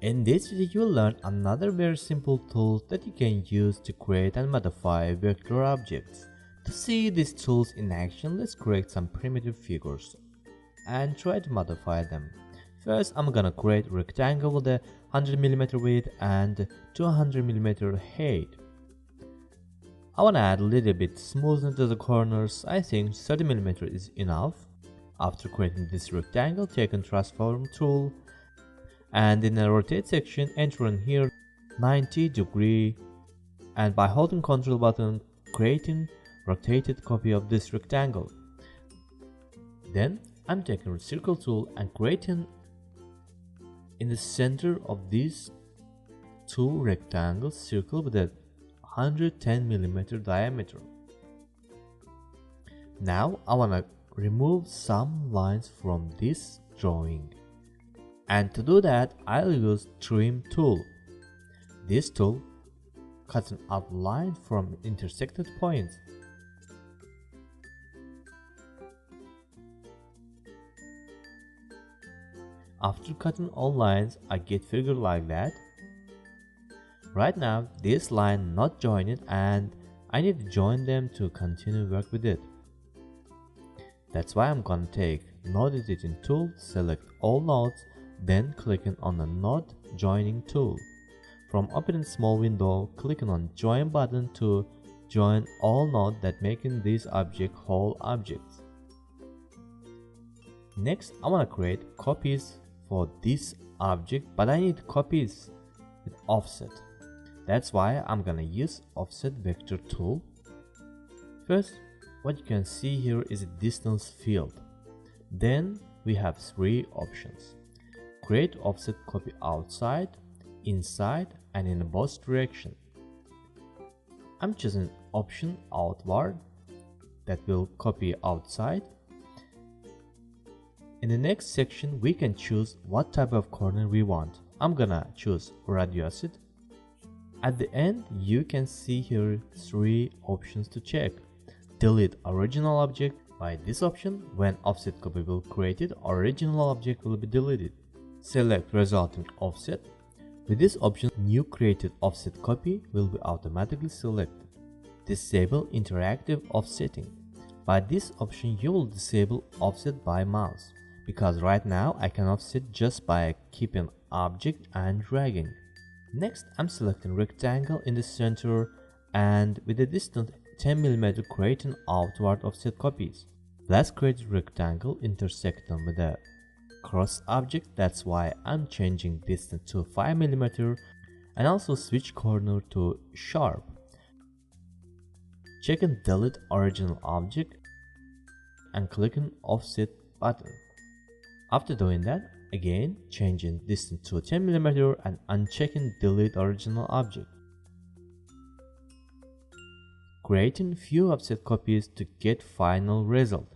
In this video, you will learn another very simple tool that you can use to create and modify vector objects. To see these tools in action, let's create some primitive figures and try to modify them. First, I'm gonna create a rectangle with a 100mm width and 200mm height. I wanna add a little bit smoothness to the corners. I think 30mm is enough. After creating this rectangle, take a transform tool and in the rotate section, enter in here 90 degree, and by holding Ctrl button, creating rotated copy of this rectangle. Then I'm taking a circle tool and creating in the center of these two rectangles circle with a 110mm diameter. Now I wanna remove some lines from this drawing. And to do that, I'll use trim tool. This tool cuts an outline from intersected points. After cutting all lines, I get figure like that. Right now, this line not joined and I need to join them to continue work with it. That's why I'm gonna take node editing tool, select all nodes, then clicking on the node joining tool. From opening small window, clicking on join button to join all nodes that making this object whole objects. Next, I want to create copies for this object, but I need copies with offset. That's why I'm gonna use offset vector tool. First, what you can see here is a distance field. Then we have three options. Create offset copy outside, inside, and in both directions. I'm choosing option outward that will copy outside. In the next section, we can choose what type of corner we want. I'm gonna choose radius. At the end, you can see here three options to check. Delete original object. By this option, when offset copy will created, original object will be deleted. Select resulting offset. With this option, new created offset copy will be automatically selected. Disable interactive offsetting. By this option, you will disable offset by mouse, because right now I can offset just by keeping object and dragging. Next, I'm selecting rectangle in the center and with a distance 10mm creating outward offset copies. Let's create rectangle intersecting with a cross object. That's why I'm changing distance to 5mm and also switch corner to sharp. Check and delete original object and clicking offset button. After doing that, again changing distance to 10mm and unchecking delete original object. Creating few offset copies to get final result.